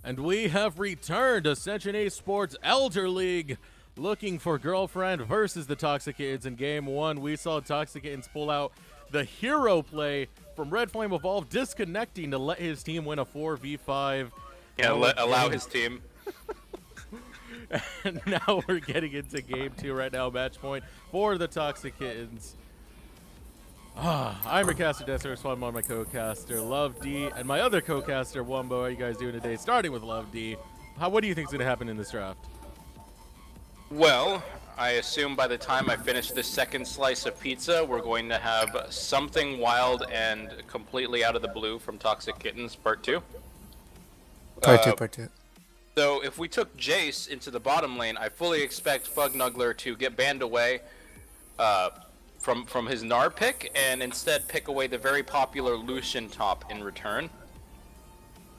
And we have returned Ascension eSports Elder League, looking for girlfriend versus the Toxic Kittens. In game one, we saw Toxic Kittens pull out the hero play from Red Flame Evolve, disconnecting to let his team win a 4v5. Yeah, allow his team. And now we're getting into game two right now, match point for the Toxic Kittens. I'm your caster, Decerux, one of my co-caster, LoveDi, and my other co-caster, Wumbo. How are you guys doing today? Starting with LoveDi. What do you think is going to happen in this draft? Well, I assume by the time I finish this second slice of pizza, we're going to have something wild and completely out of the blue from Toxic Kittens Part 2. Part two. So if we took Jace into the bottom lane, I fully expect Fugnuggler to get banned away from his Gnar pick, and instead pick away the very popular Lucian top in return.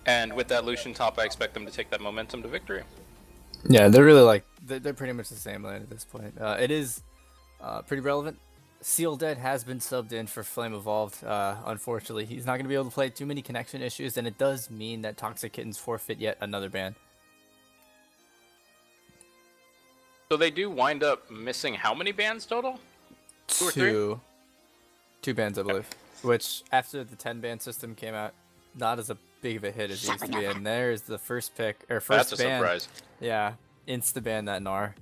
And with that Lucian top, I expect them to take that momentum to victory. Yeah, they're really they're pretty much the same lane at this point. It is pretty relevant. Seal Dead has been subbed in for Flame Evolved. Unfortunately, he's not going to be able to play too many connection issues, and it does mean that Toxic Kittens forfeit yet another ban. So they do wind up missing how many bans total? Two or three? Two bans, I believe. Which, after the 10 ban system came out, not as a big of a hit as it used to be. And there's the first pick, or first That's ban. a surprise. Yeah, insta-ban that Gnar.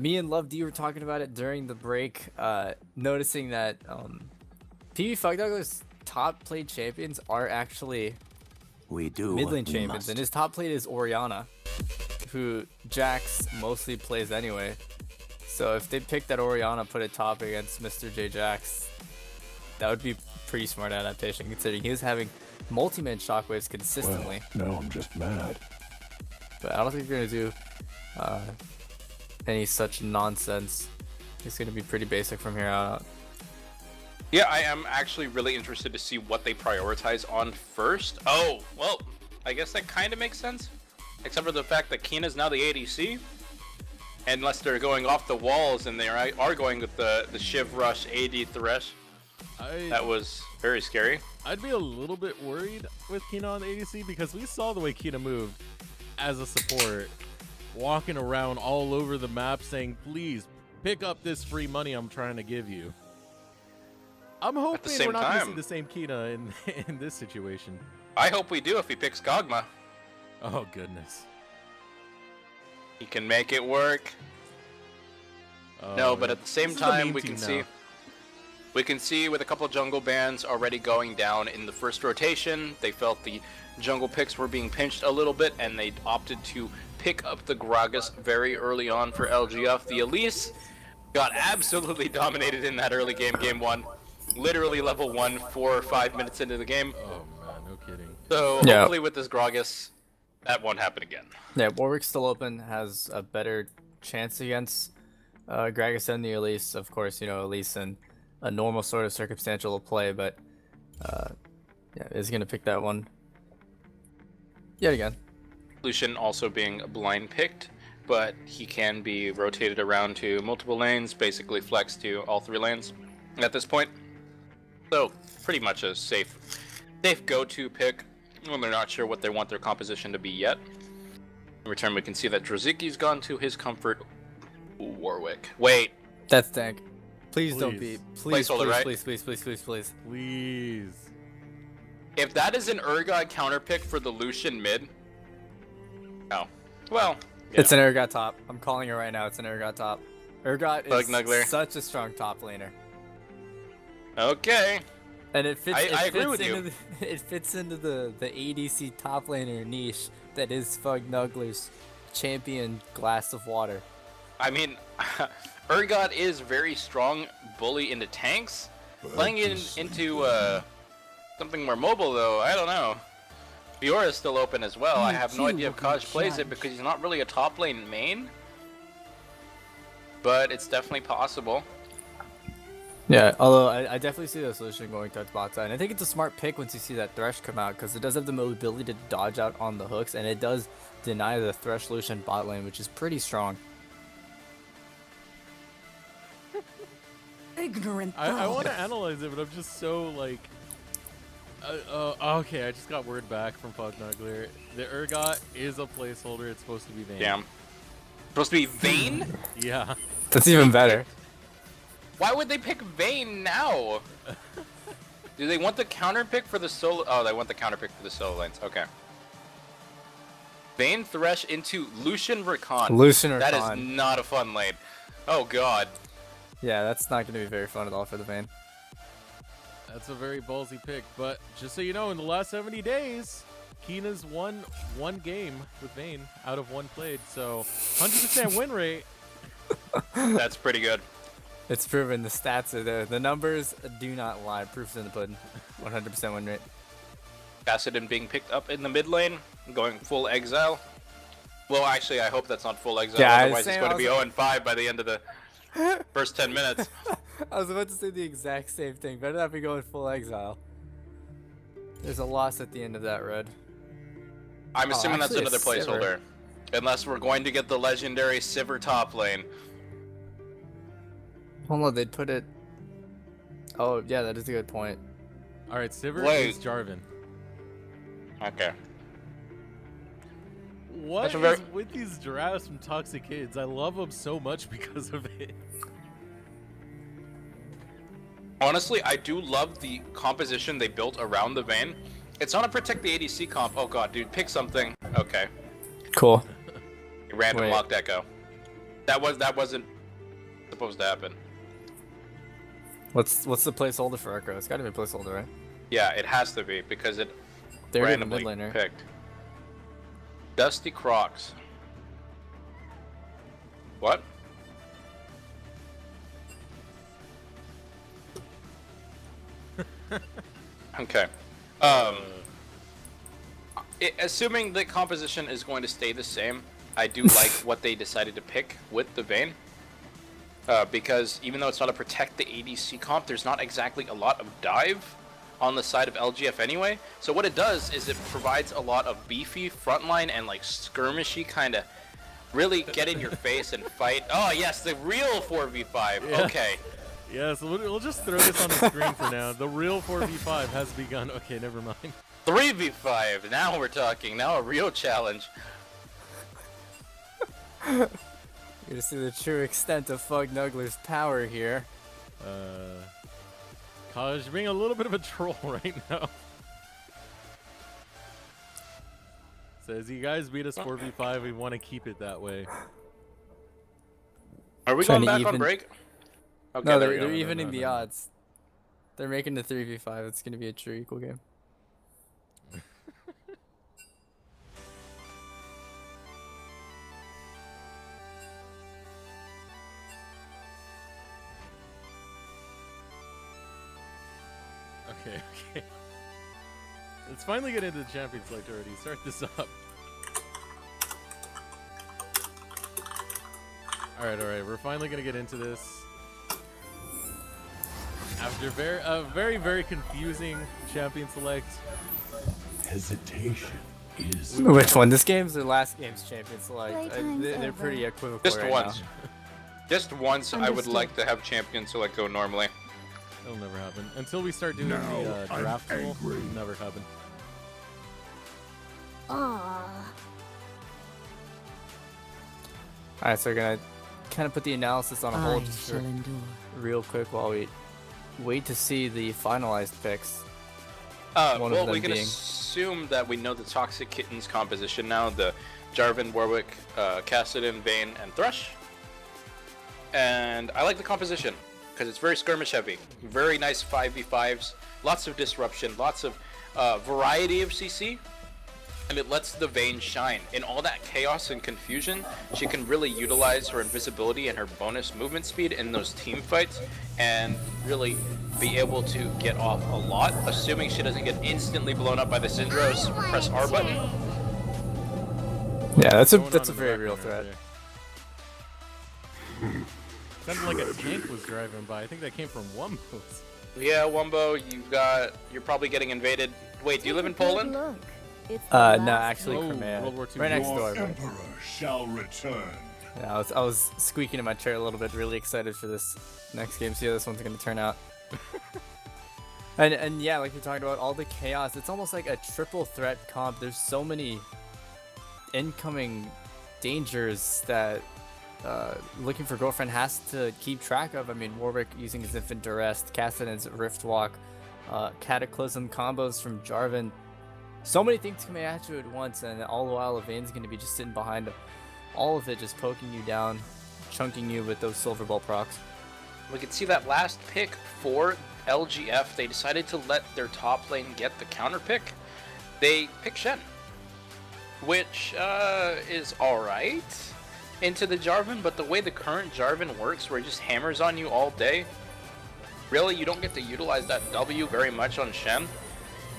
Me and LoveDi were talking about it during the break, noticing that PB Fugnuggler's top played champions are actually mid lane champions, and his top played is Orianna, who Jax mostly plays anyway. So if they pick that Orianna, put it top against Mr. J Jax, that would be pretty smart adaptation, considering he was having multi-man shockwaves consistently. Well, no, I'm just mad. But I don't think they're gonna do any such nonsense. It's gonna be pretty basic from here on out. Yeah, I am actually really interested to see what they prioritize on first. Oh, well, I guess that kind of makes sense. Except for the fact that Keena's now the ADC. Unless they're going off the walls and they are going with the Shiv Rush AD Thresh. That was very scary. I'd be a little bit worried with Kina on the ADC because we saw the way Kina moved as a support, walking around all over the map saying, please pick up this free money I'm trying to give you. I'm hoping we're not going to see the same Kina in this situation. I hope we do if he picks Kog'Maw. Oh, goodness. He can make it work. No, but at the same time, we can see with a couple jungle bans already going down in the first rotation, they felt the jungle picks were being pinched a little bit, and they opted to pick up the Gragas very early on for LGF. The Elise got absolutely dominated in that early game, game one. Literally level 1, 4 or 5 minutes into the game. Oh man, no kidding. So hopefully with this Gragas, that won't happen again. Yeah, Warwick's still open, has a better chance against Gragas and the Elise. Of course, you know, Elise in a normal sort of circumstantial play, but yeah, is going to pick that one yet again. Lucian also being blind picked, but he can be rotated around to multiple lanes, basically flex to all 3 lanes at this point. So pretty much a safe go-to pick when they're not sure what they want their composition to be yet. In return, we can see that Droziki's gone to his comfort Warwick. Wait. That's tank. Please don't beat. Please, Placeholder, right? Please. Please. If that is an Urgot counter pick for the Lucian mid. Oh. Well. Yeah. It's an Urgot top. I'm calling it right now. It's an Urgot top. Urgot is such a strong top laner. Okay. And it fits. I agree with you. It fits into the ADC top laner niche that is Fugnuggler's champion glass of water. I mean, Urgot is very strong bully into tanks. Playing it into something more mobile, though, I don't know. Fiora is still open as well. I have no idea if Kaj plays it because he's not really a top lane main. But it's definitely possible. Yeah, although I definitely see the solution going towards bot side. And I think it's a smart pick once you see that Thresh come out, because it does have the ability to dodge out on the hooks, and it does deny the Thresh Lucian bot lane, which is pretty strong. Ignorant. I want to analyze it, but I'm just so like Okay, I just got word back from Fognuggler. The Urgot is a placeholder. It's supposed to be Vayne. Damn. Supposed to be Vayne? Yeah. That's even better. Why would they pick Vayne now? Do they want the counter pick for the solo? Oh, they want the counter pick for the solo lanes. Okay. Vayne Thresh into Lucian Rakan. Lucian Rakan. That is not a fun lane. Oh god. Yeah, that's not going to be very fun at all for the Vayne. That's a very ballsy pick, but just so you know, in the last 70 days, Keena's won one game with Vayne out of one played, so 100% win rate. That's pretty good. It's proven. The stats are there. The numbers do not lie. Proof's in the pudding. 100% win rate. Kassadin being picked up in the mid lane, going full exile. Well, actually, I hope that's not full exile. Yeah, otherwise it's going to be 0-5 by the end of the first 10 minutes. I was about to say the exact same thing. Better not be going full exile. There's a loss at the end of that, Red. I'm assuming that's actually another a Sivir. placeholder. Unless we're going to get the legendary Sivir top lane. Hold on, they'd put it... Oh, yeah, that is a good point. All right, Sivir Wait. is Jarvan. Okay. What That's a is very- with these giraffes from Toxic Kids? I love them so much because of it. Honestly, I do love the composition they built around the Vayne. It's not a protect the ADC comp. Oh god, dude, pick something. Okay. Cool. Random Wait. locked echo. That wasn't supposed to happen. What's the placeholder for Echo? It's got to be a placeholder, right? Yeah, it has to be because it They're the randomly mid laner. picked. Dusty Crocs. What? Okay. Assuming the composition is going to stay the same, I do like what they decided to pick with the Vayne. Because even though it's not a protect the ADC comp, there's not exactly a lot of dive on the side of LGF anyway. So what it does is it provides a lot of beefy frontline and like skirmishy kind of really get in your face and fight. Oh yes, the real 4v5. Yeah. Okay. Yeah, so we'll just throw this on the screen for now. The real 4v5 has begun. Okay, never mind. 3v5. Now we're talking. Now a real challenge. You're gonna see the true extent of Fognuggler's power here. Kaj being a little bit of a troll right now. Says, you guys beat us 4v5, we want to keep it that way. Are we Trying going to back on even- break? Okay, No, there we they're go. evening No, the no. odds. They're making the 3v5. It's gonna be a true equal game. Okay, okay. Let's finally get into the Champions Select already. Start this up. Alright, we're finally gonna get into this. After very, very confusing Champion Select. Hesitation is Which one? This game's or last game's champion select? Playtime's They're over. pretty equivocal Just right once. now. Just once, I would Understood. like to have champion select go normally. That'll never happen. Until we start doing Now the I'm draft tool, angry. it'll never happen. Ah, Alright, so we're gonna kind of put the analysis on a hold I just shall for endure. real quick while we wait to see the finalized picks. One of Well, them we can being- assume that we know the Toxic Kittens composition now. The Jarvan, Warwick, Kassadin, Vayne, and Thresh. And I like the composition because it's very skirmish heavy. Very nice 5v5s. Lots of disruption. Lots of variety of CC. And it lets the Vayne shine. In all that chaos and confusion, she can really utilize her invisibility and her bonus movement speed in those team fights and really be able to get off a lot, assuming she doesn't get instantly blown up by the Syndros. Press R button. Yeah, that's a Going on that's a in the very real background threat. right there. Sounded like a tank was driving by. I think that came from Wumbo. Yeah, Wumbo, you're probably getting invaded. Wait, do you live in Poland? Look. It's the No, last actually, Oh, Crimea. World War II. Right next your door. But, emperor shall return. yeah, I was squeaking in my chair a little bit, really excited for this next game. See how this one's gonna turn out. And yeah, like we talked about, all the chaos. It's almost like a triple threat comp. There's so many incoming dangers that Looking for Girlfriend has to keep track of. I mean, Warwick using his Infant Duress, Cassidon's Rift Walk, Cataclysm combos from Jarvan. So many things coming at you at once, and all the while Evane's going to be just sitting behind all of it, just poking you down, chunking you with those Silver Ball procs. We could see that last pick for LGF. They decided to let their top lane get the counter pick. They picked Shen, which is alright into the Jarvan, but the way the current Jarvan works, where it just hammers on you all day, really you don't get to utilize that W very much on Shen.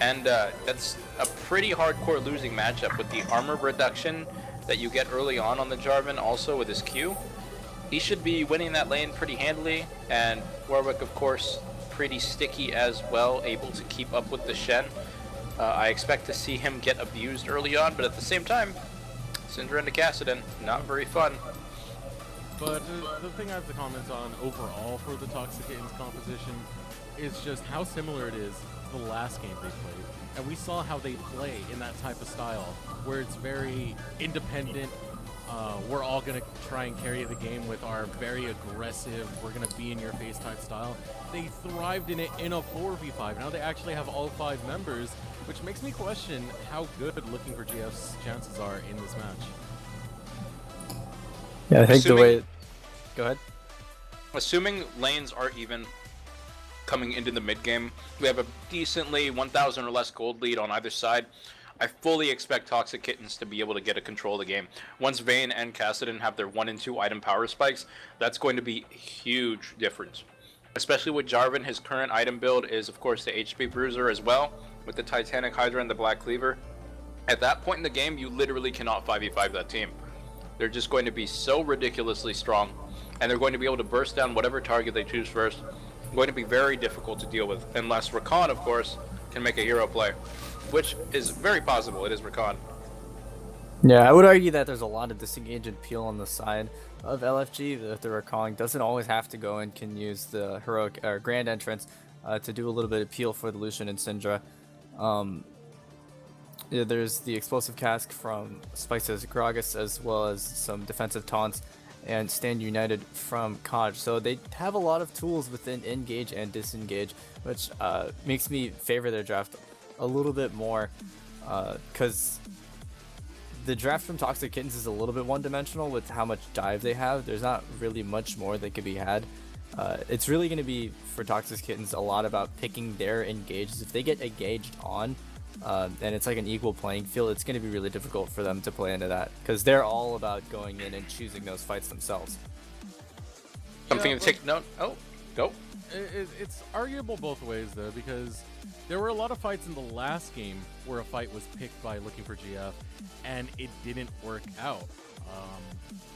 And that's a pretty hardcore losing matchup with the armor reduction that you get early on the Jarvan, also with his Q. He should be winning that lane pretty handily, and Warwick, of course, pretty sticky as well, able to keep up with the Shen. I expect to see him get abused early on, but at the same time, Syndra into Cassidon, not very fun. But the thing I have to comment on overall for the Toxic Kittens composition is just how similar it is to the last game they played. And we saw how they play in that type of style, where it's very independent. We're all going to try and carry the game with our very aggressive, we're going to be in your face type style. They thrived in it in a 4v5. Now they actually have all 5 members, which makes me question how good Looking for GF's chances are in this match. Yeah, I think the way... Go ahead. Assuming lanes are even coming into the mid game, we have a decently 1,000 or less gold lead on either side. I fully expect Toxic Kittens to be able to get a control of the game. Once Vayne and Cassidon have their 1 and 2 item power spikes, that's going to be a huge difference. Especially with Jarvan, his current item build is of course the HP Bruiser as well, with the Titanic Hydra and the Black Cleaver. At that point in the game, you literally cannot 5v5 that team. They're just going to be so ridiculously strong, and they're going to be able to burst down whatever target they choose first. Going to be very difficult to deal with, unless Rakan, of course, can make a hero play, which is very possible. It is Rakan. Yeah, I would argue that there's a lot of disengage and peel on the side of LFG that the Rakan doesn't always have to go and can use the heroic or grand entrance to do a little bit of peel for the Lucian and Syndra. Yeah, there's the explosive cask from Spice's Gragas, as well as some defensive taunts and Stand United from Kaj. So they have a lot of tools within engage and disengage, which makes me favor their draft a little bit more, because the draft from Toxic Kittens is a little bit one-dimensional with how much dive they have. There's not really much more that could be had. It's really going to be, for Toxic Kittens, a lot about picking their engages. If they get engaged on, and it's like an equal playing field, it's going to be really difficult for them to play into that, because they're all about going in and choosing those fights themselves. Something to take note. Oh, go. It's arguable both ways, though, because there were a lot of fights in the last game where a fight was picked by Looking for GF, and it didn't work out.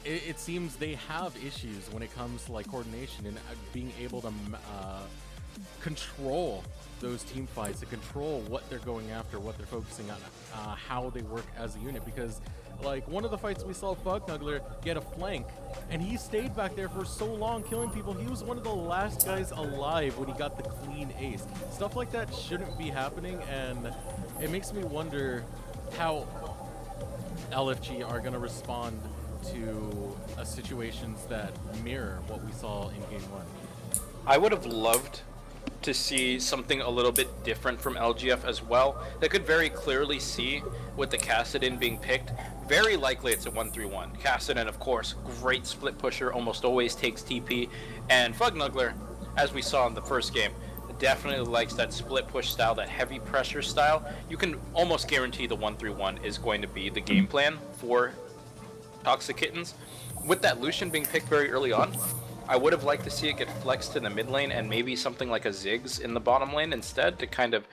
It seems they have issues when it comes to like coordination and being able to control those team fights, to control what they're going after, what they're focusing on, how they work as a unit. Because like one of the fights we saw Fugnuggler get a flank, and he stayed back there for so long killing people. He was one of the last guys alive when he got the clean ace. Stuff like that shouldn't be happening, and it makes me wonder how LFG are going to respond to situations that mirror what we saw in Game 1. I would have loved to see something a little bit different from LGF as well. They could very clearly see with the Cassidon being picked, very likely it's a 1-3-1. Cassidon, of course, great split pusher, almost always takes TP, and Fugnuggler, as we saw in the first game, definitely likes that split push style, that heavy pressure style. You can almost guarantee the 1-3-1 is going to be the game plan for Toxic Kittens. With that Lucian being picked very early on, I would have liked to see it get flexed to the mid lane and maybe something like a Ziggs in the bottom lane instead, to kind of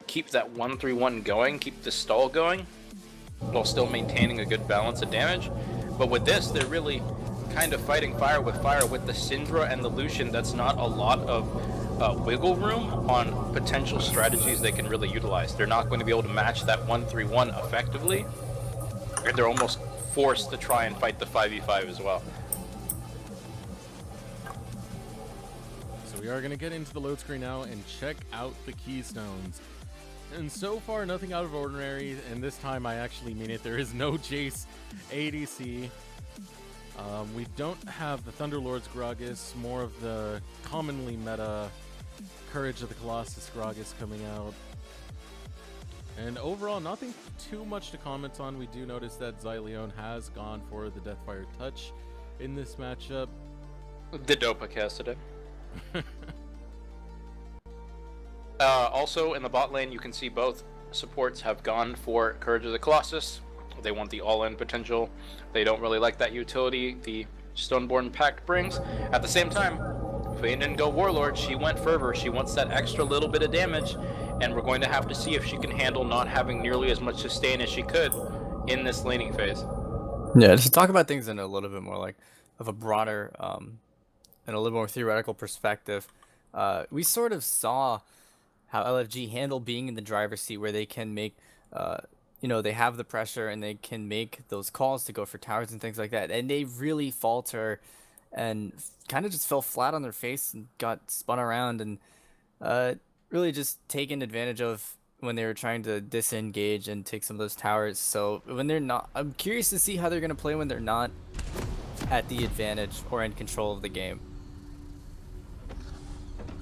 keep that 1-3-1 going, keep the stall going, while still maintaining a good balance of damage. But with this, they're really kind of fighting fire with the Syndra and the Lucian. That's not a lot of wiggle room on potential strategies they can really utilize. They're not going to be able to match that 1-3-1 effectively, and they're almost forced to try and fight the 5v5 as well. So We are going to get into the load screen now and check out the keystones. And so far, nothing out of ordinary, and this time I actually mean it. There is no Jace ADC. We don't have the Thunderlord's Gragas, more of the commonly meta Courage of the Colossus Gragas coming out. And overall, nothing too much to comment on. We do notice that Xyleon has gone for the Deathfire Touch in this matchup. The Dopa cast today. Also, in the bot lane, you can see both supports have gone for Courage of the Colossus. They want the all-in potential. They don't really like that utility the Stoneborn Pact brings. At the same time, Queen didn't go Warlord. She went Fervor. She wants that extra little bit of damage, and we're going to have to see if she can handle not having nearly as much sustain as she could in this laning phase. Yeah, just to talk about things in a little bit more like of a broader and a little more theoretical perspective. We sort of saw how LFG handle being in the driver's seat, where they can make, they have the pressure and they can make those calls to go for towers and things like that. And they really falter and kind of just fell flat on their face and got spun around and really just taken advantage of when they were trying to disengage and take some of those towers. So when they're not, I'm curious to see how they're going to play when they're not at the advantage or in control of the game.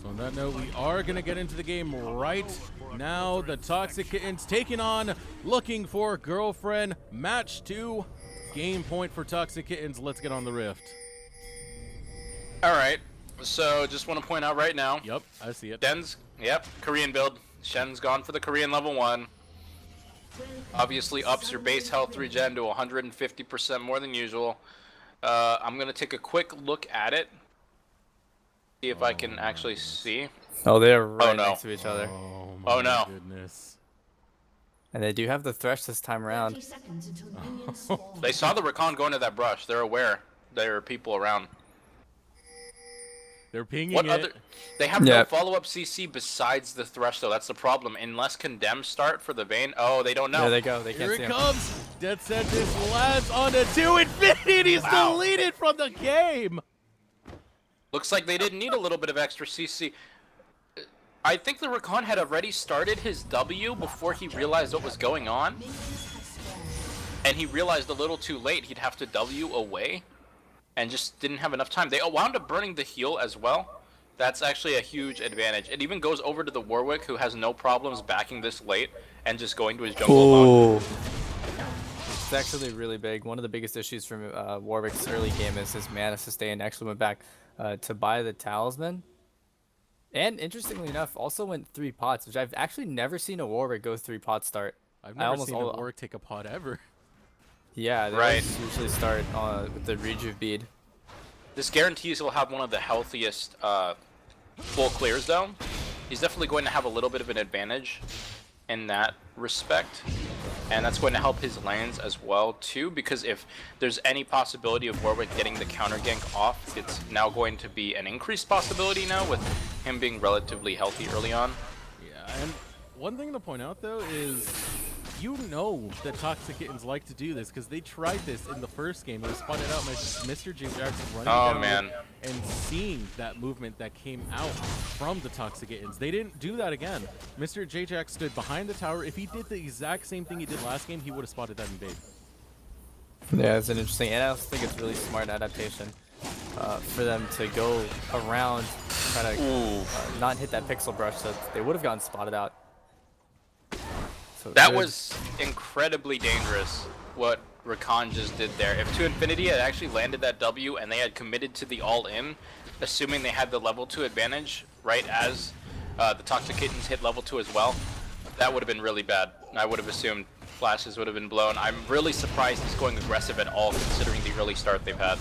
So on that note, we are going to get into the game right now. The Toxic Kittens taking on Looking for Girlfriend. Match 2. Game point for Toxic Kittens. Let's get on the Rift. All right. So just want to point out right now. Yep, I see it. Den's, yep, Korean build. Shen's gone for the Korean level 1. Obviously ups your base health regen to 150% more than usual. I'm going to take a quick look at it. See if I can actually see. Oh, they're right no. next to each other. Oh no. Goodness. And they do have the Thresh this time around. They saw the Recon go into that brush. They're aware there are people around. They're pinging What it. other? They have no follow-up CC besides the Thresh, though. That's the problem. Unless Condemn start for the Vayne. Oh, they don't know. There they go. They can't Here see it him. comes. Death Sentence lands on a 2 Infinity, and he's deleted from the game. Looks like they didn't need a little bit of extra CC. I think the Recon had already started his W before he realized what was going on. And he realized a little too late he'd have to W away. And just didn't have enough time. They wound up burning the heal as well. That's actually a huge advantage. It even goes over to the Warwick, who has no problems backing this late and just going to his jungle alone. It's actually really big. One of the biggest issues from Warwick's early game is his mana sustain. Actually went back to buy the Talisman. And interestingly enough, also went 3 pots, which I've actually never seen a Warwick go 3 pot start. I've never seen a Warwick take a pot ever. Yeah, they usually start with the Rejuve bead. This guarantees he'll have one of the healthiest full clears, though. He's definitely going to have a little bit of an advantage in that respect. And that's going to help his lanes as well, too, because if there's any possibility of Warwick getting the counter gank off, it's now going to be an increased possibility now with him being relatively healthy early on. Yeah, and one thing to point out, though, is you know that Toxic Kittens like to do this because they tried this in the first game. It was spotted out by Mr. J. Jackson running down and seeing that movement that came out from the Toxic Kittens. They didn't do that again. Mr. J. Jack stood behind the tower. If he did the exact same thing he did last game, he would have spotted that invade. Yeah, it's an interesting, and I also think it's really smart adaptation for them to go around, try to not hit that pixel brush, so they would have gotten spotted out. So that was incredibly dangerous, what Rakan just did there. If 2 Infinity had actually landed that W and they had committed to the all-in, assuming they had the level 2 advantage right as the Toxic Kittens hit level 2 as well, that would have been really bad. I would have assumed flashes would have been blown. I'm really surprised he's going aggressive at all, considering the early start they've had.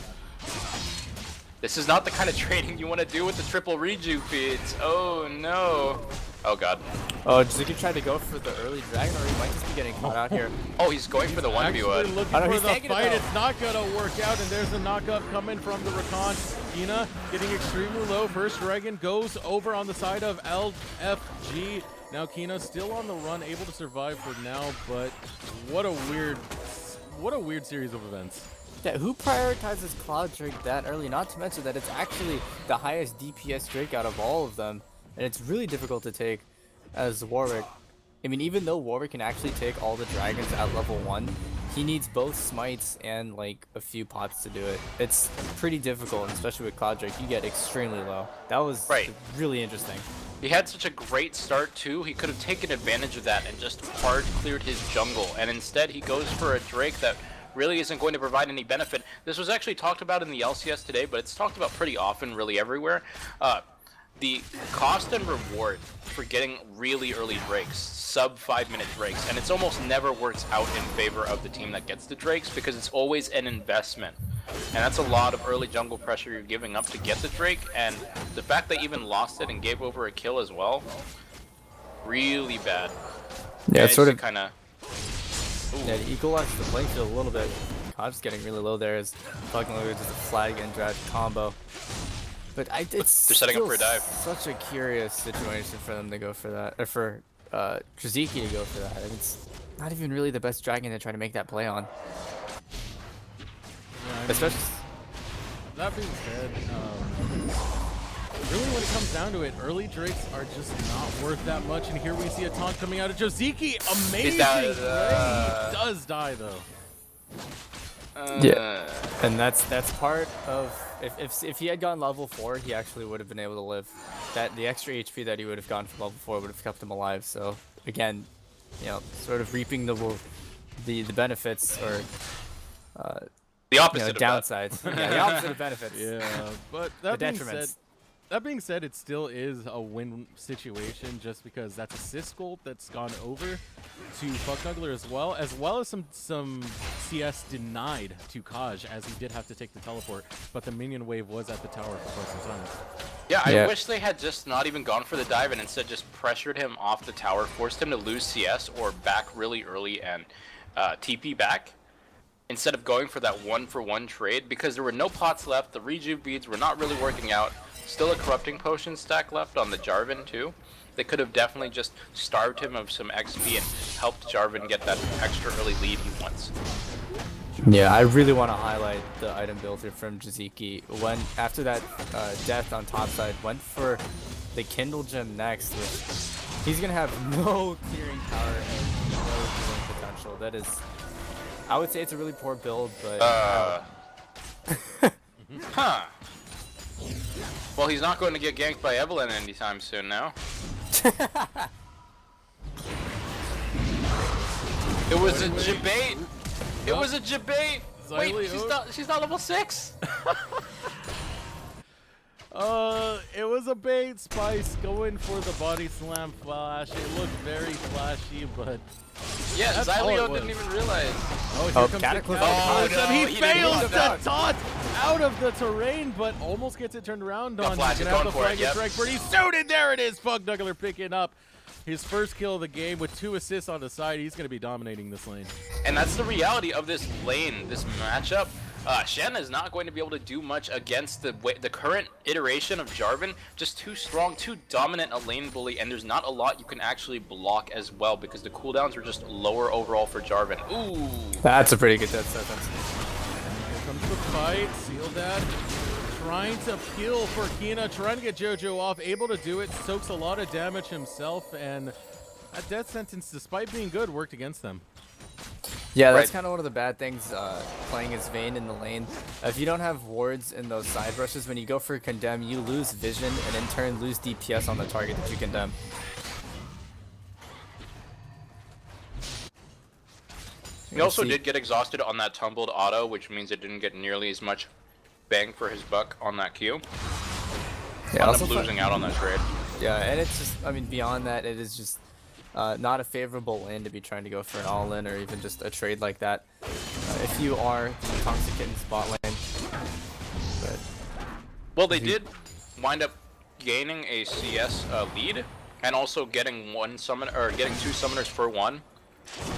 This is not the kind of trading you want to do with the triple rejuve feeds. Oh no. Oh god. Oh, Ziggy tried to go for the early dragon, or he might just be getting caught out here. Oh, he's going for the 1v1. Looking for the fight. It's not going to work out, and there's a knock-up coming from the Rakan. Kina getting extremely low. First dragon goes over on the side of LFG. Now Kina still on the run, able to survive for now, but what a weird series of events. Yeah, who prioritizes Cloud Drake that early? Not to mention that it's actually the highest DPS Drake out of all of them, and it's really difficult to take as Warwick. I mean, even though Warwick can actually take all the dragons at level 1, he needs both smites and like a few pots to do it. It's pretty difficult, and especially with Cloud Drake, you get extremely low. That was really interesting. He had such a great start too. He could have taken advantage of that and just hard cleared his jungle, and instead he goes for a Drake that really isn't going to provide any benefit. This was actually talked about in the LCS today, but it's talked about pretty often, really everywhere. The cost and reward for getting really early Drakes, sub 5-minute Drakes, and it's almost never works out in favor of the team that gets the Drakes because it's always an investment. And that's a lot of early jungle pressure you're giving up to get the Drake, and the fact they even lost it and gave over a kill as well, really bad. Yeah, it's sort of kind of... Yeah, it equalizes the playing field a little bit. Kod's getting really low there as fucking just a flag and drag combo. But it's they're setting up for a dive. Such a curious situation for them to go for that, or for Treziki to go for that. I mean, it's not even really the best dragon to try to make that play on. Yeah, I mean, especially. That being said, really when it comes down to it, early Drakes are just not worth that much. And here we see a taunt coming out of Joseki. Amazing play. He does die though. Yeah, and that's part of if he had gone level 4, he actually would have been able to live. That the extra HP that he would have gotten from level 4 would have kept him alive. So again, you know, sort of reaping the benefits or the opposite of downsides. Yeah, the opposite of benefits. Yeah, but that being said, it still is a win situation just because that's a Sis gold that's gone over to Fucknuggler as well as some CS denied to Kaj, as he did have to take the teleport, but the minion wave was at the tower for quite some time. Yeah, I wish they had just not even gone for the dive and instead just pressured him off the tower, forced him to lose CS or back really early and TP back, instead of going for that 1-for-1 trade, because there were no pots left, the rejuve beads were not really working out. Still a corrupting potion stack left on the Jarvan too. They could have definitely just starved him of some XP and helped Jarvan get that extra early lead he wants. Yeah, I really want to highlight the item builder from Jaziki. When after that death on top side, went for the Kindle gem next, which he's gonna have no clearing power and no healing potential. That is, I would say it's a really poor build, but huh. Well, he's not going to get ganked by Evelyn anytime soon now. It was a debate. It was a debate. Wait, she's not level 6. It was a bait. Spice going for the body slam flash. It looked very flashy, but yeah, Xylio didn't even realize. Oh, here comes Cataclysm. no, he fails to taunt out of the terrain, but almost gets it turned around on. Flash, He's gonna have the flag strike pretty soon, and there it is. Fucknuggler picking up his first kill of the game with 2 assists on the side. He's gonna be dominating this lane. And that's the reality of this lane, this matchup. Shen is not going to be able to do much against the current iteration of Jarvan. Just too strong, too dominant a lane bully, and there's not a lot you can actually block as well because the cooldowns are just lower overall for Jarvan. Ooh. That's a pretty good death sentence. Here comes the fight. Seal that. Trying to peel for Kina, trying to get JoJo off, able to do it, soaks a lot of damage himself, and that death sentence, despite being good, worked against them. Yeah, that's kind of one of the bad things playing as Vayne in the lane. If you don't have wards in those side rushes, when you go for condemn, you lose vision and in turn lose DPS on the target that you condemn. He also did get exhausted on that tumbled auto, which means it didn't get nearly as much bang for his buck on that Q. Yeah, also losing out on that trade. Yeah, and it's just, I mean, beyond that, it is just not a favorable lane to be trying to go for an all-in or even just a trade like that. If you are the Toxic Kittens bot lane. But well, they did wind up gaining a CS lead and also getting getting 2 summoners for 1.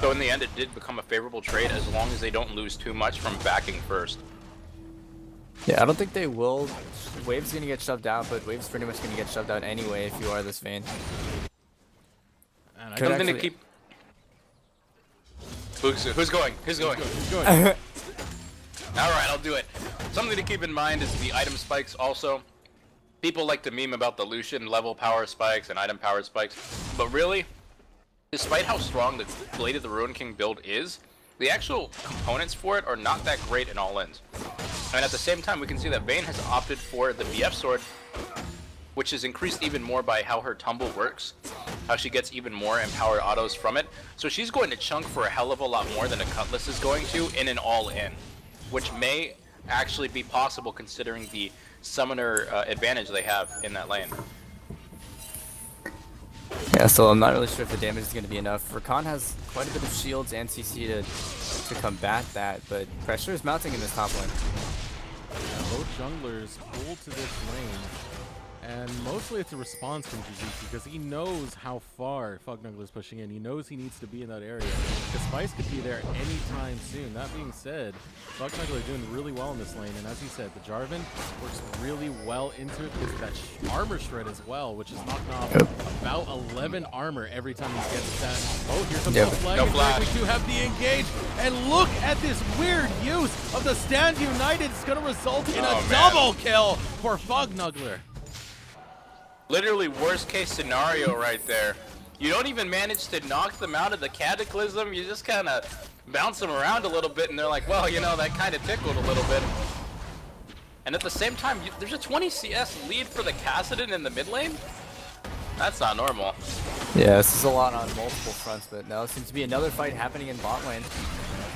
So in the end, it did become a favorable trade as long as they don't lose too much from backing first. Yeah, I don't think they will. Wave's gonna get shoved out, but Wave's pretty much gonna get shoved out anyway if you are this Vayne. I'm gonna keep. Who's going? Who's going? Who's going? Alright, I'll do it. Something to keep in mind is the item spikes also. People like to meme about the Lucian level power spikes and item power spikes, but really, despite how strong the Blade of the Ruin King build is, the actual components for it are not that great in all ends. And at the same time, we can see that Vayne has opted for the BF sword, which is increased even more by how her tumble works, how she gets even more empowered autos from it. So she's going to chunk for a hell of a lot more than a Cutlass is going to in an all-in, which may actually be possible considering the summoner advantage they have in that lane. Yeah, so I'm not really sure if the damage is going to be enough. Rakan has quite a bit of shields and CC to combat that, but pressure is mounting in this top lane. Yeah, both junglers pull to this lane, and mostly it's a response from Jizuki because he knows how far Fugnugler is pushing in. He knows he needs to be in that area. The Spice could be there anytime soon. That being said, Fugnugler doing really well in this lane, and as he said, the Jarvan works really well into it because of that armor shred as well, which is knocking off about 11 armor every time he gets that. Oh, here comes the flag. No flash. We do have the engage, and look at this weird use of the Stand United. It's going to result in a double kill for Fugnugler. Literally worst case scenario right there. You don't even manage to knock them out of the Cataclysm, you just kind of bounce them around a little bit and they're like, well, you know, that kind of tickled a little bit. And at the same time, there's a 20 CS lead for the Kassadin in the mid lane? That's not normal. Yeah, this is a lot on multiple fronts, but now it seems to be another fight happening in bot lane.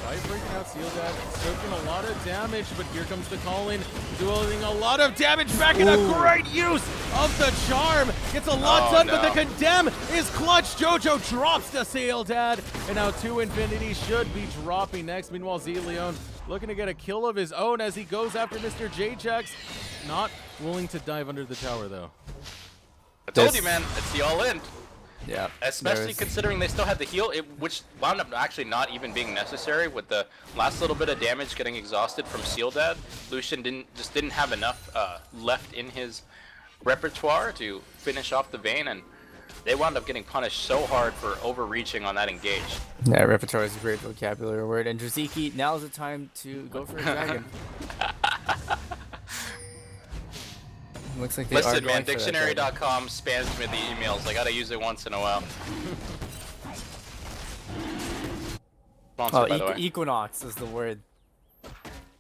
Fight breaking out Sealdad, soaking a lot of damage, but here comes the Colin, doing a lot of damage back in a great use of the charm. Gets a lot done, but the condemn is clutch. Jojo drops to Sealdad, and now 2 Infinity should be dropping next. Meanwhile, Z-Leon looking to get a kill of his own as he goes after Mr. J-Jax. Not willing to dive under the tower, though. I told you, man, it's the all-in. Yeah. Especially considering they still had the heal, which wound up actually not even being necessary with the last little bit of damage getting exhausted from Sealdad. Lucian didn't have enough left in his repertoire to finish off the Vayne, and they wound up getting punished so hard for overreaching on that engage. Yeah, repertoire is a great vocabulary word. And Draziki, now's the time to go for a dragon. Looks like they Listen, are man, going for that dictionary.com spams me the emails. I gotta use it once in a while. Sponsored, by the way. Equinox is the word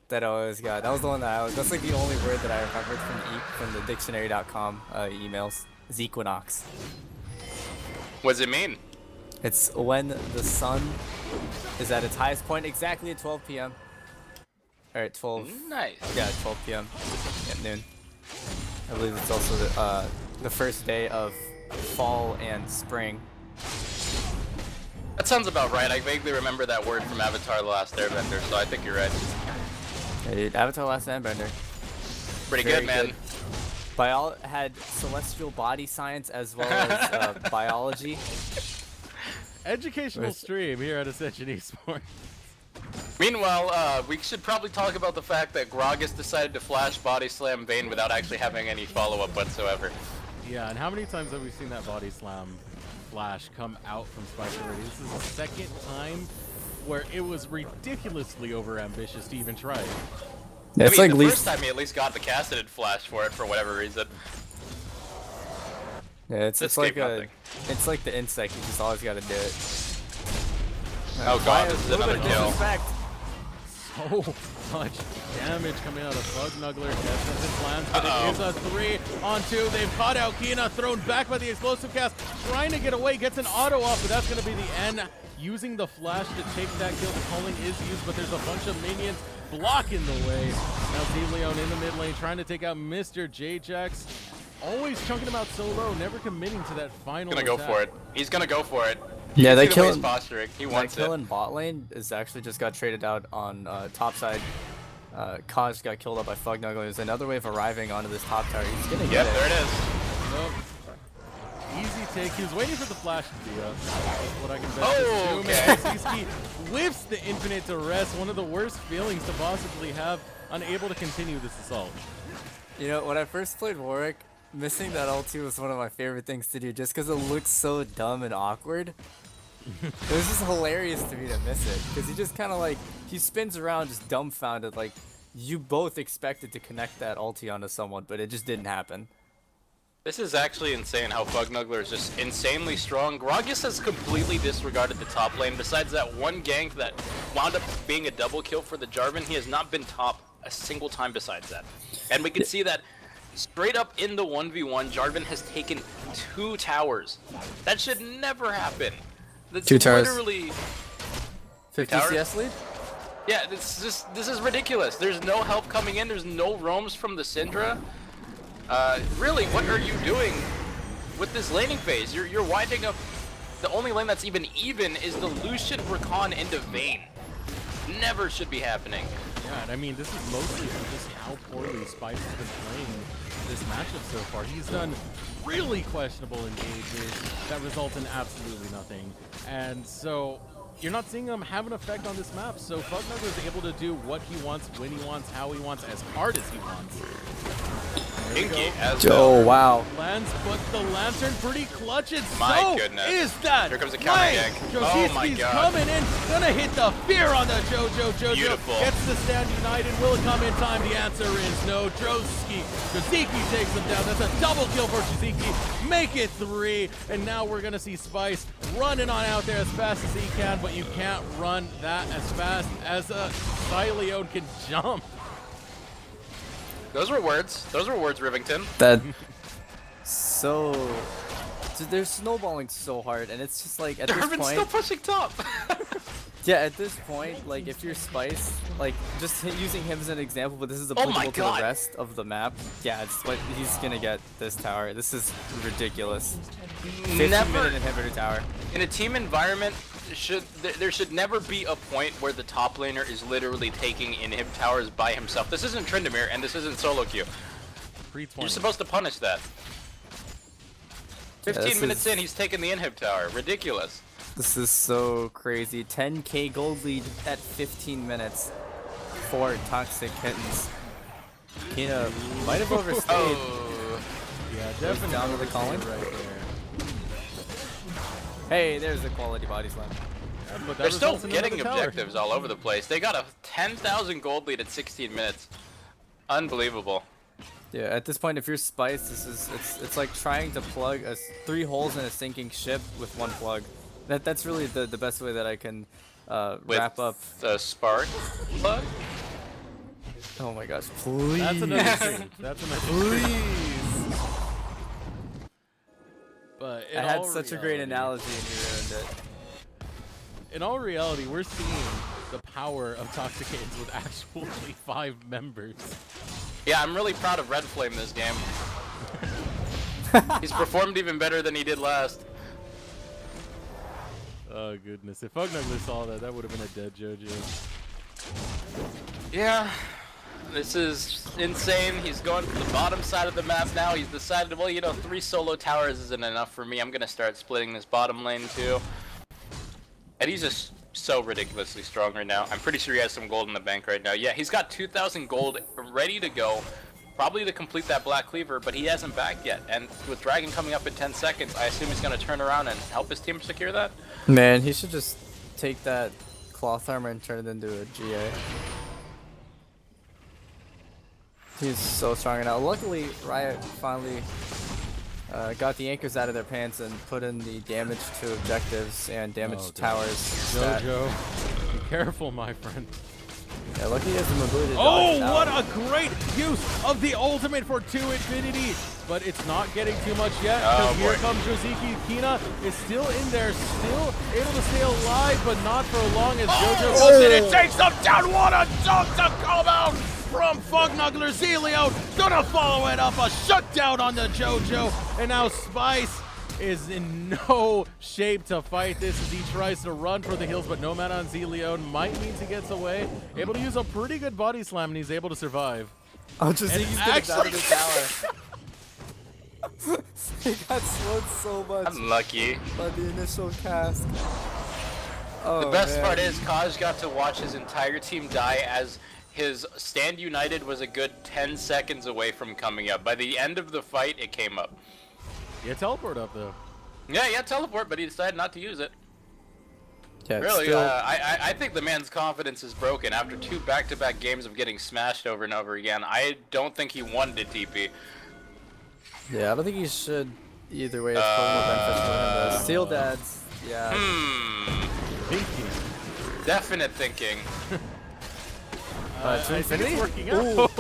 that I always got. That was the one that that's like the only word that I remembered from the dictionary.com emails. Is equinox. What does it mean? It's when the sun is at its highest point exactly at 12 p.m. Or at 12. Nice. Yeah, 12 p.m. at noon. I believe it's also the first day of fall and spring. That sounds about right. I vaguely remember that word from Avatar: The Last Airbender, so I think you're right. Yeah, dude, Avatar: Last Airbender. Pretty Very good, man. Good. Had celestial body science as well as biology. Educational stream here at Ascension eSports. Meanwhile, we should probably talk about the fact that Gragas decided to flash body slam Vayne without actually having any follow-up whatsoever. Yeah, and how many times have we seen that body slam flash come out from Spike already? This is the second time where it was ridiculously overambitious to even try it. Yeah, it's I mean, like the first time he at least got the Kassadin flash for it for whatever reason. Yeah, it's like the insect. You just always got to do it. Oh god, this is another kill. So much damage coming out of Fugnugler. Yes, that's his plans, but it is a 3-on-2. They've caught out Kina, thrown back by the explosive cast, trying to get away, gets an auto off, but that's going to be the end. Using the flash to take that kill. The calling is used, but there's a bunch of minions blocking the way. Now Z-Leon in the mid lane trying to take out Mr. J-Jax. Always chunking him out so low, never committing to that final He's gonna go for it. He's gonna go for it. Yeah, that kill in bot lane is actually just got traded out on top side. Kaj got killed up by Fugnugler. There's another wave arriving onto this top tower. He's gonna get it. There it is. Nope. Easy take. He was waiting for the flash to be up. What I can best assume. And Ziski whiffs the infinite to rest. One of the worst feelings to possibly have, unable to continue this assault. You know, when I first played Warwick, missing that ulti was one of my favorite things to do just because it looks so dumb and awkward. It was just hilarious to me to miss it because he just kind of like, he spins around just dumbfounded like you both expected to connect that ulti onto someone, but it just didn't happen. This is actually insane how Fugnuggler is just insanely strong. Gragas has completely disregarded the top lane. Besides that one gank that wound up being a double kill for the Jarvan, he has not been top a single time besides that. And we can see that straight up in the 1v1, Jarvan has taken 2 towers. That should never happen. That's 2 towers. Literally 50 towers? CS lead? Yeah, this is ridiculous. There's no help coming in. There's no roams from the Syndra. Really, what are you doing with this laning phase? You're winding up. The only lane that's even is the Lucian Rakan into Vayne. Never should be happening. Yeah, and I mean, this is mostly just how poorly Spice has been playing this matchup so far. He's done really questionable engages that result in absolutely nothing. And so you're not seeing him have an effect on this map. So Fugnuggler is able to do what he wants, when he wants, how he wants, as hard as he wants. Inky as Oh, wow. Lands, but the Lantern pretty clutch, and My so goodness. is that Here comes a counter gank. Oh my Josieski's god. coming in, gonna hit the fear on the JoJo. JoJo Beautiful. gets the stand united. Will it come in time? The answer is no. Josieski takes him down. That's a double kill for Josieski. Make it 3, and now we're gonna see Spice running on out there as fast as he can, but you can't run that as fast as a Sileon can jump. Those were words. Those were words, Rivington. That so they're snowballing so hard, and it's just like at this Darvin's point, still pushing top. yeah, at this point, like if you're Spice, like just using him as an example, but this is Oh my applicable to God. the rest of the map. Yeah, it's what he's gonna get this tower. This is ridiculous. 15-minute Never inhibitor tower. in a team environment. There should never be a point where the top laner is literally taking inhib towers by himself. This isn't Tryndamere and this isn't solo queue. You're supposed to punish that. 15 minutes in, he's taken the inhib tower. Ridiculous. This is so crazy. 10k gold lead at 15 minutes for Toxic Kittens. Kina might have overstayed. Oh, Yeah, Goes definitely down to the calling. right there. Hey, there's the quality body slam. Yeah, but that they're still results in getting another tower. objectives all over the place. They got a 10,000 gold lead at 16 minutes. Unbelievable. Yeah, at this point, if you're Spice, it's like trying to plug 3 holes in a sinking ship with 1 plug. That's really the best way that I can With wrap up. the spark plug. Oh my gosh, please. That's another thing. That's another thing. But I had such a great analogy and you ruined it. In all reality, we're seeing the power of Toxic Kittens with actually 5 members. Yeah, I'm really proud of Red Flame this game. He's performed even better than he did last. Oh goodness, if Fugnuggler saw that, that would have been a dead JoJo. Yeah, this is insane. He's going to the bottom side of the map now. He's decided, well, you know, 3 solo towers isn't enough for me. I'm going to start splitting this bottom lane too. And he's just so ridiculously strong right now. I'm pretty sure he has some gold in the bank right now. Yeah, he's got 2,000 gold ready to go. Probably to complete that Black Cleaver, but he hasn't backed yet. And with Dragon coming up in 10 seconds, I assume he's going to turn around and help his team secure that. Man, he should just take that cloth armor and turn it into a GA. He's so strong right now. Luckily, Riot finally got the anchors out of their pants and put in the damage to objectives and damage to towers. stat. JoJo, be careful, my friend. Yeah, lucky he has the mobility to Oh, dodge what out. a great use of the ultimate for 2 Infinity! But it's not getting too much yet, Oh, because here boy. comes Josieski. Kina is still in there, still able to stay alive, but not for long as JoJo comes in and takes them down. What a dunk to come out from Fugnuggler. Zelio gonna follow it up, a shutdown on the JoJo, and now Spice is in no shape to fight this as he tries to run for the hills, but no man on Zeleon might means he gets away. Able to use a pretty good body slam, and he's able to survive. Oh, just And he's he gonna die actually- to the tower. He got slowed so much Unlucky. by the initial cast. Oh, The best man. part is Kaj got to watch his entire team die as his stand united was a good 10 seconds away from coming up. By the end of the fight, it came up. Yeah, teleport up though. Yeah, teleport, but he decided not to use it. Yeah, it's Really, still- I think the man's confidence is broken after 2 back-to-back games of getting smashed over and over again. I don't think he wanted to TP. Yeah, I don't think he should either way. It's probably more beneficial for him though. Seal dads, yeah. Thinking. Definite thinking. To I think infinity? it's working out.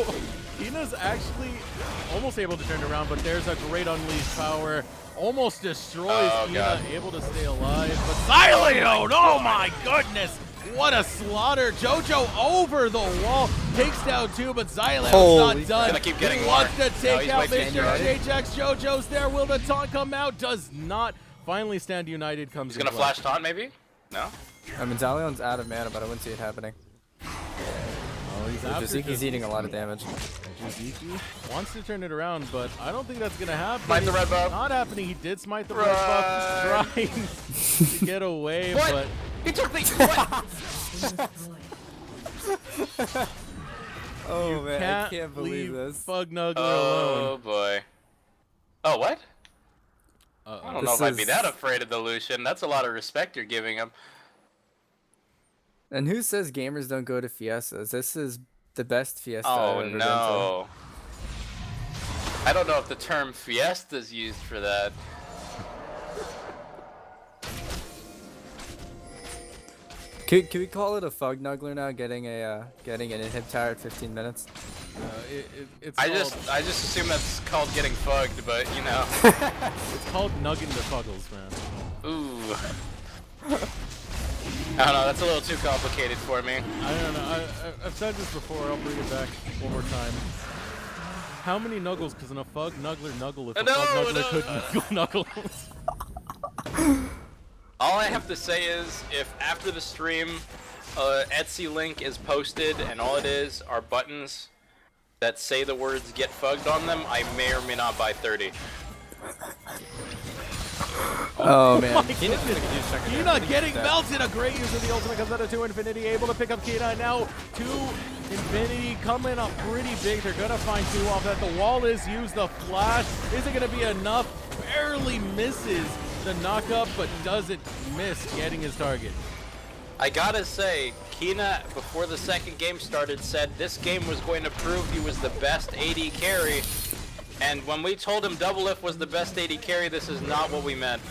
Kina's actually almost able to turn it around, but there's a great unleashed power. Almost destroys Oh, Kina, God. able to stay alive. But Xyleon, oh my goodness! What a slaughter! JoJo over the wall, takes down 2, but Xyleon's Holy not done. Gonna keep getting he more. wants to No, take he's out way too Mr. ready. JJX. JoJo's there. Will the taunt come out? Does not. Finally, Stand United comes He's gonna in play. flash taunt, maybe? No? I mean, Zalion's out of mana, but I wouldn't see it happening. Oh, he's after Jaziki's eating a lot of damage. Jaziki wants to turn it around, but I don't think that's gonna happen. Smite the red buff. Not happening. He did smite the red buff, trying to get away, What? but He took the. What? Oh man, can't, I can't believe leave this. Fug Nuggler Oh alone. boy. Oh, what? I Uh-oh. don't know This if I'd be is- that afraid of the Lucian. That's a lot of respect you're giving him. And who says gamers don't go to fiestas? This is the best fiesta I've Oh ever been to. no. I don't know if the term fiesta is used for that. Can we call it a Fug Nuggler now? Getting an inhib tower at 15 minutes. It's I called, just assume that's called getting fugged, but you know. it's called nugging the fuggles, man. Ooh. I don't know, that's a little too complicated for me. I don't know. I've said this before. I'll bring it back one more time. How many nuggles can a Fug Nuggler nuggle if a No, Fug Nuggler no, could nuggle nuggles? All I have to say is, if after the stream, Etsy link is posted and all it is are buttons that say the words "get fugged" on them, I may or may not buy 30. Oh man, Kina getting melted. A great use of the ultimate comes out of 2 Infinity, able to pick up Kina. Now 2 Infinity coming up pretty big. They're gonna find 2 off that. The wall is used. The flash is it gonna be enough? Barely misses the knockup, but doesn't miss getting his target. I gotta say, Kina, before the second game started, said this game was going to prove he was the best AD carry. And when we told him Double Lift was the best AD carry, this is not what we meant.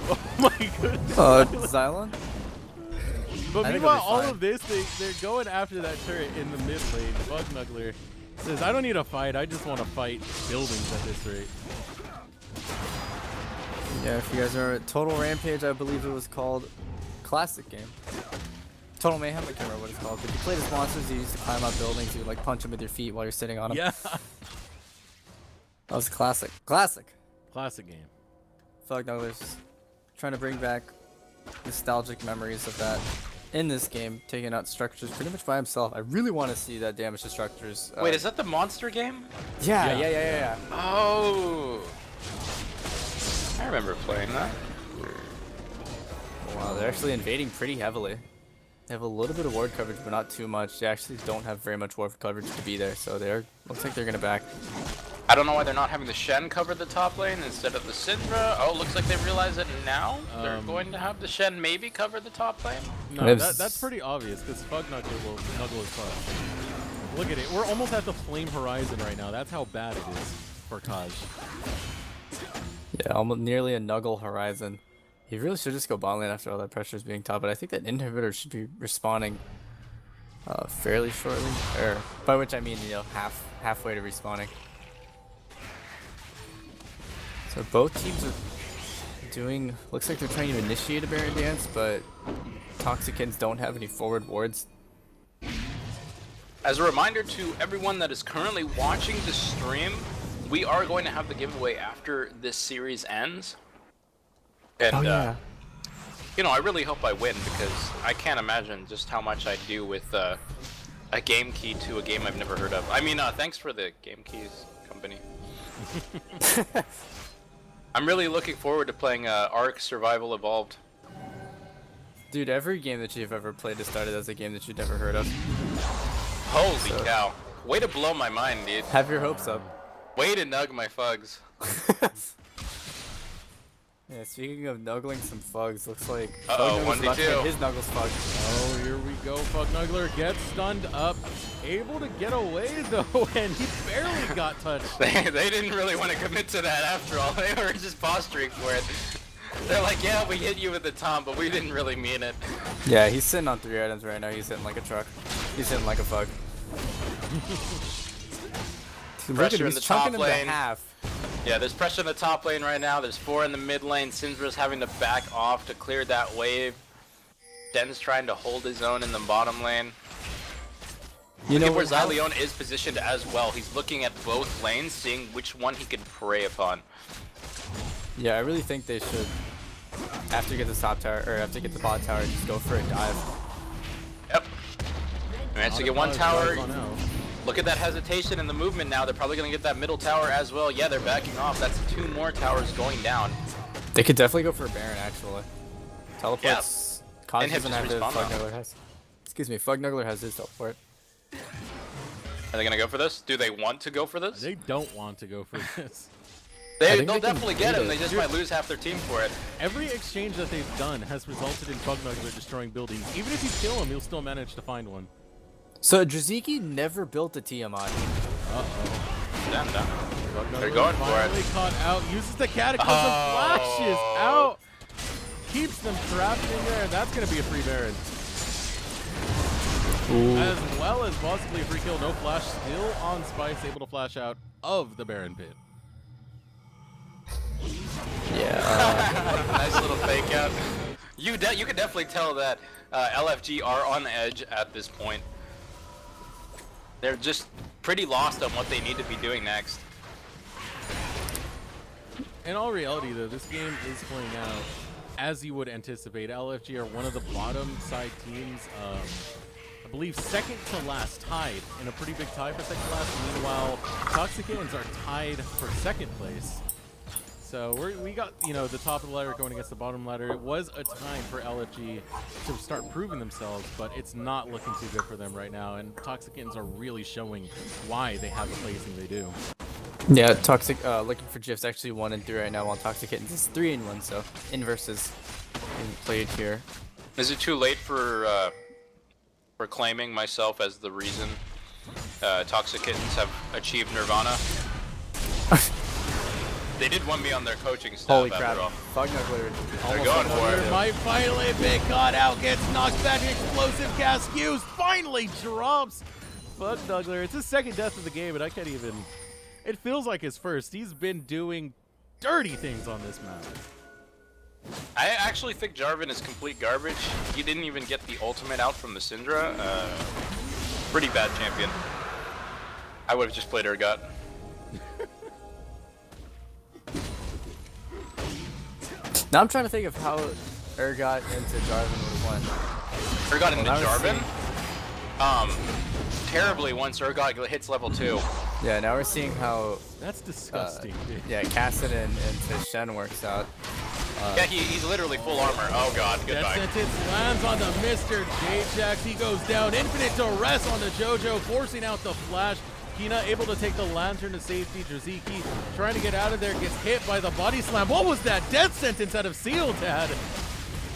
Oh my goodness. Xylon? But I think meanwhile, it'll be all fine. of this, they're going after that turret in the mid lane. Bug Nuggler says, I don't need a fight, I just want to fight buildings at this rate. Yeah, if you guys are Total Rampage, I believe it was called. Classic game. Total Mayhem, I can't remember what it's called. But you played as monsters, you used to climb up buildings, you would like punch them with your feet while you're sitting on them. Yeah. That was classic. Classic. Classic game. Fug Nuggler's trying to bring back nostalgic memories of that in this game, taking out structures pretty much by himself. I really want to see that damage to structures. Wait, is that the monster game? Yeah. Oh. I remember playing that. Wow, they're actually invading pretty heavily. They have a little bit of ward coverage, but not too much. They actually don't have very much ward coverage to be there, so looks like they're gonna back. I don't know why they're not having the Shen cover the top lane instead of the Syndra. Oh, looks like they realize it now. They're going to have the Shen maybe cover the top lane. No, Lives- that's pretty obvious because Fug Nuggler will nuggle his fun. Look at it. We're almost at the flame horizon right now. That's how bad it is for Kaj. Yeah, almost nearly a Nuggle horizon. He really should just go bot lane after all that pressure is being taught, but I think that inhibitor should be respawning fairly shortly. Or by which I mean, halfway to respawning. So both teams are doing. Looks like they're trying to initiate a Baron Dance, but Toxicans don't have any forward wards. As a reminder to everyone that is currently watching the stream, we are going to have the giveaway after this series ends. And, you know, I really hope I win because I can't imagine just how much I do with a game key to a game I've never heard of. I mean, thanks for the game keys, company. I'm really looking forward to playing Ark Survival Evolved. Dude, every game that you've ever played has started as a game that you've never heard of. Holy cow. Way to blow my mind, dude. Have your hopes up. Way to nug my fugs. Yeah, speaking of nuggling some fugs, looks like Uh-oh, Fugnuggler's about to 1v2. hit his nuggles fug. Oh, here we go. Fugnuggler gets stunned up. Able to get away, though, and he barely got touched. They didn't really want to commit to that after all. They were just posturing for it. They're like, yeah, we hit you with the taunt, but we didn't really mean it. Yeah, he's sitting on 3 items right now. He's hitting like a truck. He's hitting like a fug. Pressure in the top lane. Half. Yeah, there's pressure in the top lane right now. There's 4 in the mid lane. Syndra's having to back off to clear that wave. Den's trying to hold his own in the bottom lane. You know where what? Xyleon is positioned as well. He's looking at both lanes, seeing which one he can prey upon. Yeah, I really think they should, after you get the top tower, or after you get the bot tower, just go for a dive. Yep. Managed to get one tower. Look at that hesitation in the movement now. They're probably going to get that middle tower as well. Yeah, they're backing off. That's 2 more towers going down. They could definitely go for a Baron, actually. Teleports. Yeah. Kaz And doesn't have his. respawn now. Fugnuggler has. Excuse me, Fugnuggler has his teleport. Are they going to go for this? Do they want to go for this? They don't want to go for this. think They'll they can definitely get beat him. it. They just might lose half their team for it. Every exchange that they've done has resulted in Fugnuggler destroying buildings. Even if you kill him, he'll still manage to find one. So Draziki never built a Tiamat. Uh-oh. Damn, damn. Fugnuggler They're going for finally it. caught out. Uses the Cataclysm, flashes out. Keeps them trapped in there, and that's going to be a free Baron. As well as possibly a free kill. No flash. Still on Spice, able to flash out of the Baron pit. Yeah. Nice little fake out. You can definitely tell that LFG are on edge at this point. They're just pretty lost on what they need to be doing next. In all reality, though, this game is playing out as you would anticipate. LFG are one of the bottom side teams. I believe second to last, tied in a pretty big tie for second to last. Meanwhile, Toxic Kittens are tied for second place. So we got, you know, the top of the ladder going against the bottom ladder. It was a time for LFG to start proving themselves, but it's not looking too good for them right now. And Toxic Kittens are really showing why they have the placing they do. Yeah, Toxic, looking for GIFs actually 1 and 3 right now, while Toxic Kittens is 3 and 1, so inverses being played here. Is it too late for claiming myself as the reason Toxic Kittens have achieved Nirvana? They did want me on their coaching staff. Holy after crap. all. Fugnuggler. They're going for it. Might finally be caught out, gets knocked back, explosive cast used, finally drops Fugnuggler. It's his second death of the game, and I can't even... It feels like his first. He's been doing dirty things on this map. I actually think Jarvan is complete garbage. He didn't even get the ultimate out from the Syndra. Pretty bad champion. I would have just played Urgot. Now I'm trying to think of how Urgot into Jarvan would have won. Urgot into Well, now we're Jarvan? Terribly once Urgot hits level 2. Yeah, now we're seeing how That's disgusting. dude. yeah, Kassadin and Shen works out. Yeah, he's literally full armor. Oh god, That goodbye. sentence lands on the Mr. J-Jax. He goes down. Infinite duress on the JoJo, forcing out the flash. Kina able to take the lantern to safety. Draziki trying to get out of there, gets hit by the body slam. What was that? Death sentence out of Seal Dad.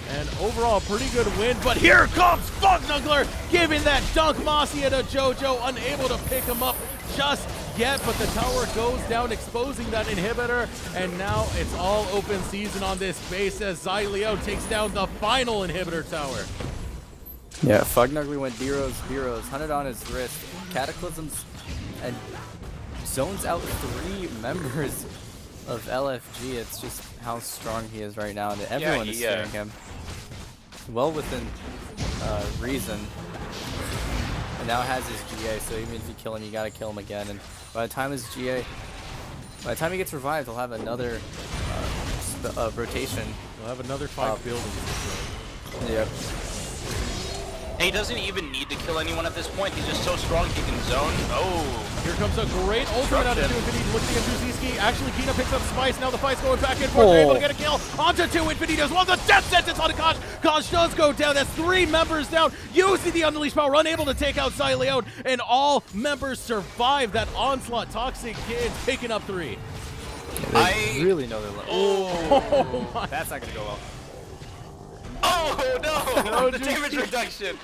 And overall, pretty good win. But here comes Fugnuggler, giving that dunk Mossy to JoJo, unable to pick him up just yet. But the tower goes down, exposing that inhibitor. And now it's all open season on this base as Xyleon takes down the final inhibitor tower. Yeah, Fugnuggler went Beros, 100 on his wrist, Cataclysms, and zones out 3 members of LFG. It's just how strong he is right now, and everyone is fearing him. Well within reason. And now has his GA, so even if you kill him, you gotta kill him again. And by the time his GA, by the time he gets revived, he'll have another rotation. We'll have another 5 buildings. Yep. And he doesn't even need to kill anyone at this point. He's just so strong he can zone. Oh. Here comes a great ultimate out of 2 Infinity, looking at Draziki. Actually, Kina picks up Spice. Now the fight's going back and forth. They're able to get a kill onto 2 Infinitos. Well, the death sentence on Kosh. Kosh does go down. That's 3 members down. Using the unleashed power, unable to take out Xyleon. And all members survive that onslaught. Toxic Kids picking up 3. They really know their level. Oh, That's not gonna go well. oh no! No, The dude. damage reduction.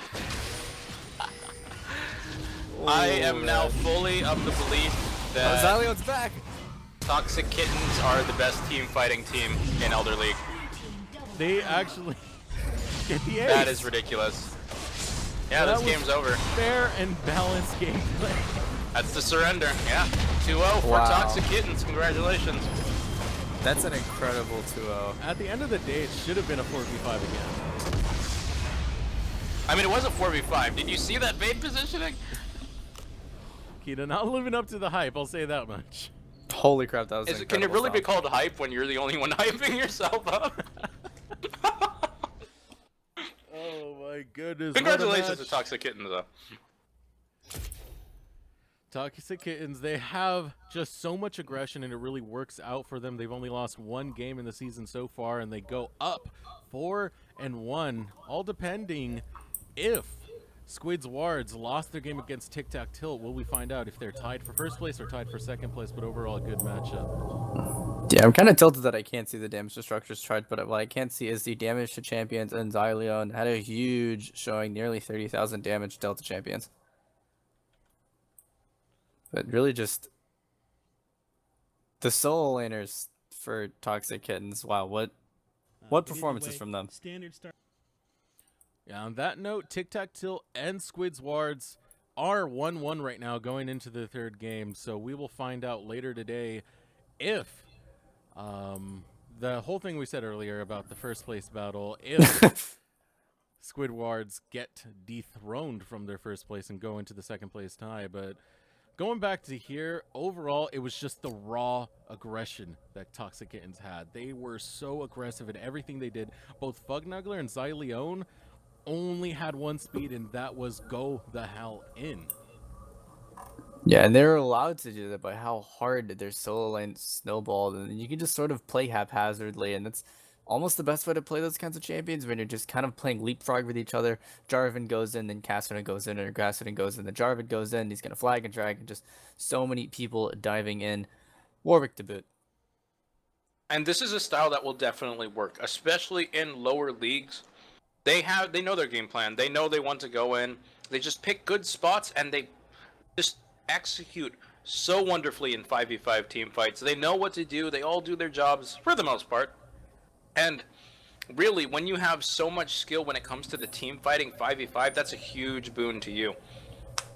I am now fully of the belief that Xylion's back. Toxic Kittens are the best team fighting team in Elder League. They actually get the ace. That is ridiculous. Yeah, That this was game's over. fair and balanced gameplay. That's the surrender. Yeah, 2-0 for Wow. Toxic Kittens. Congratulations. That's an incredible 2-0. At the end of the day, it should have been a 4v5 again. I mean, it was a 4v5. Did you see that bait positioning? Kita not living up to the hype, I'll say that much. Holy crap, that was an Can it incredible really be stop. called hype when you're the only one hyping yourself up? Oh my goodness. Congratulations to Toxic Kittens, though. Toxic Kittens, they have just so much aggression and it really works out for them. They've only lost one game in the season so far and they go up 4-1, all depending if Squid's Wards lost their game against Tic Tac Tilt. Will we find out if they're tied for first place or tied for second place, but overall a good matchup. Yeah, I'm kind of tilted that I can't see the damage to structures chart, but what I can't see is the damage to champions, and Xylion had a huge showing, nearly 30,000 damage dealt to champions. But really just the solo laners for Toxic Kittens. Wow, what performances from them. Standard start. Yeah, on that note, Tic Tac Tilt and Squid's Wards are 1-1 right now going into the third game, so we will find out later today if the whole thing we said earlier about the first place battle, if Squid Wards get dethroned from their first place and go into the second place tie. But going back to here, overall, it was just the raw aggression that Toxic Kittens had. They were so aggressive in everything they did. Both Fugnuggler and Xylion only had one speed, and that was go the hell in. Yeah, and they're allowed to do that by how hard their solo lane snowballed, and you can just sort of play haphazardly, and that's almost the best way to play those kinds of champions, when you're just kind of playing leapfrog with each other. Jarvan goes in, then Cassidy goes in, or Cassidy goes in, then Jarvan goes in, he's going to flag and drag, and just so many people diving in. Warwick to boot. And this is a style that will definitely work, especially in lower leagues. They know their game plan. They know they want to go in. They just pick good spots and they just execute so wonderfully in 5v5 team fights. They know what to do. They all do their jobs for the most part. And really, when you have so much skill when it comes to the team fighting 5v5, that's a huge boon to you.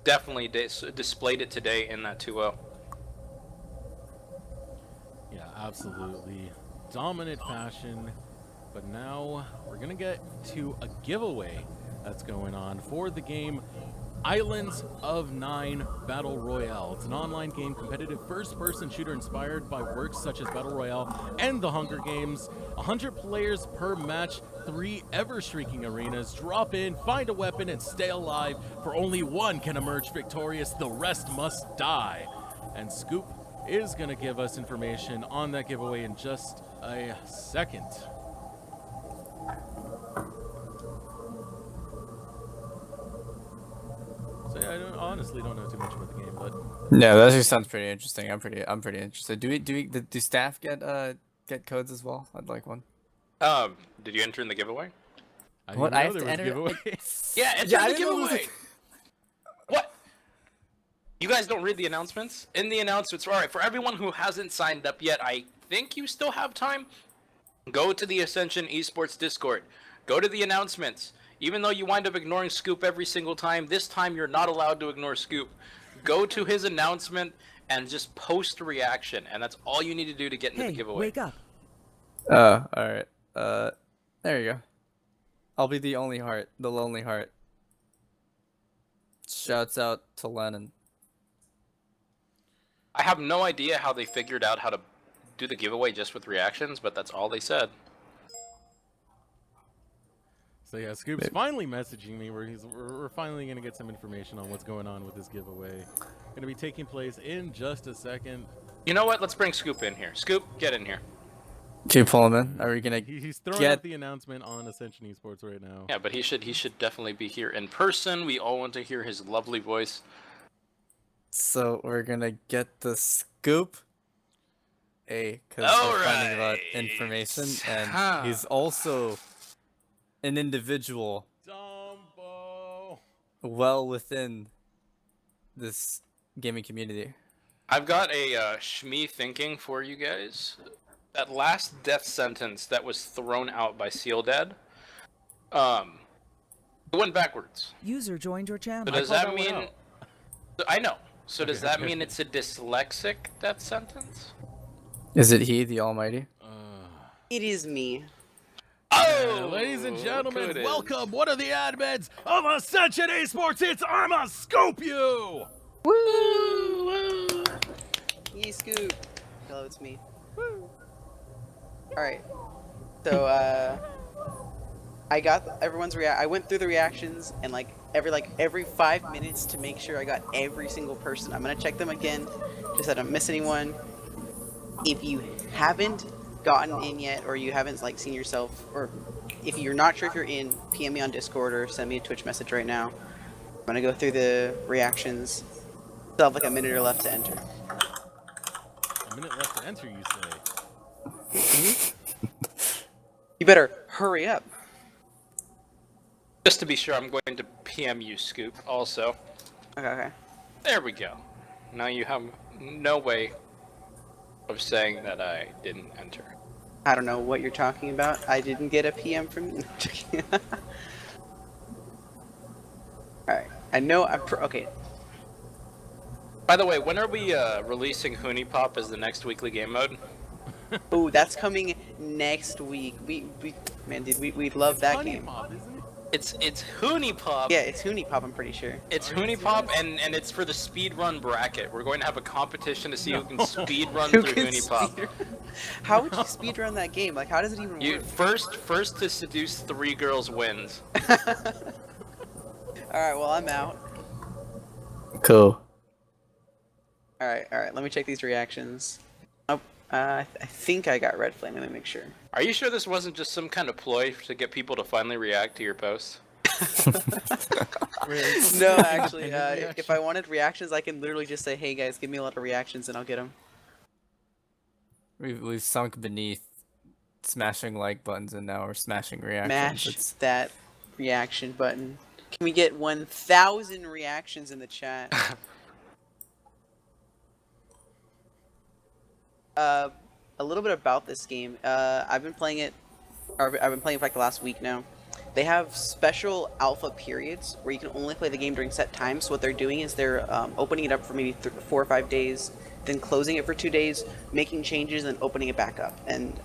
Definitely displayed it today in that 2-0. Yeah, absolutely. Dominant fashion. But now we're going to get to a giveaway that's going on for the game Islands of Nine Battle Royale. It's an online game, competitive first-person shooter inspired by works such as Battle Royale and the Hunger Games. 100 players per match, 3 ever-shrieking arenas. Drop in, find a weapon, and stay alive, for only one can emerge victorious. The rest must die. And Scoop is going to give us information on that giveaway in just a second. So yeah, honestly don't know too much about the game, but No, that just sounds pretty interesting. I'm pretty interested. Do staff get codes as well? I'd like one. Did you enter in the giveaway? I What, didn't I know have to there was enter- giveaway. Yeah, enter Yeah, I the didn't know there was giveaway. What? You guys don't read the announcements? In the announcements, all right, for everyone who hasn't signed up yet, I think you still have time. Go to the Ascension eSports Discord. Go to the announcements. Even though you wind up ignoring Scoop every single time, this time you're not allowed to ignore Scoop. Go to his announcement and just post a reaction, and that's all you need to do to get into the giveaway. Wake up. Oh, alright. There you go. I'll be the only heart, the lonely heart. Shouts out to Lennon. I have no idea how they figured out how to do the giveaway just with reactions, but that's all they said. So yeah, Scoop's finally messaging me where we're finally gonna get some information on what's going on with this giveaway. Gonna be taking place in just a second. You know what? Let's bring Scoop in here. Scoop, get in here. Can you pull him in? Are we gonna He's throwing get... out the announcement on Ascension eSports right now. Yeah, but he should definitely be here in person. We all want to hear his lovely voice. So we're gonna get the scoop? A because we're finding about information, and he's also an individual Dumbo. well within this gaming community. I've got a Shmi thinking for you guys. That last death sentence that was thrown out by Sealdad, it went backwards. User joined your channel. So does called that that one mean? out. I know. So does that okay. mean it's a dyslexic death sentence? Is it he, the Almighty? It is me. Oh, Ladies and gentlemen, look who it is. welcome one of the admins of Ascension eSports. It's Arma Scope You. Woo! Yee Scoop. Hello, it's me. Woo! Alright. So, I got everyone's I went through the reactions and every 5 minutes to make sure I got every single person. I'm gonna check them again, just so I don't miss anyone. If you haven't gotten in yet, or you haven't seen yourself, or if you're not sure if you're in, PM me on Discord or send me a Twitch message right now. I'm gonna go through the reactions. Still have a minute or left to enter. A minute left to enter, you say? You better hurry up. Just to be sure, I'm going to PM you, Scoop, also. Okay. There we go. Now you have no way of saying that I didn't enter. I don't know what you're talking about. I didn't get a PM from you. Alright. I know I'm okay. By the way, when are we releasing Hoonie Pop as the next weekly game mode? Ooh, that's coming next week. We love that Honey game. Mob, isn't it? It's Hoonie Pop. Yeah, it's Hoonie Pop, I'm pretty sure. It's Hoonie Pop, and it's for the speed run bracket. We're going to have a competition to see who can speed run through Hoonie Pop. How would you speedrun that game? How does it even You work? first to seduce 3 girls wins. Alright, well, I'm out. Cool. Alright, let me check these reactions. Oh, I think I got red flame. Let me make sure. Are you sure this wasn't just some kind of ploy to get people to finally react to your posts? No, actually, if I wanted reactions, I can literally just say, hey guys, give me a lot of reactions and I'll get them. We've sunk beneath smashing like buttons, and now we're smashing reactions. Mash that reaction button. Can we get 1,000 reactions in the chat? A little bit about this game. I've been playing it, or I've been playing it for the last week now. They have special alpha periods where you can only play the game during set times. So what they're doing is they're opening it up for maybe 4 or 5 days, then closing it for 2 days, making changes, and then opening it back up. And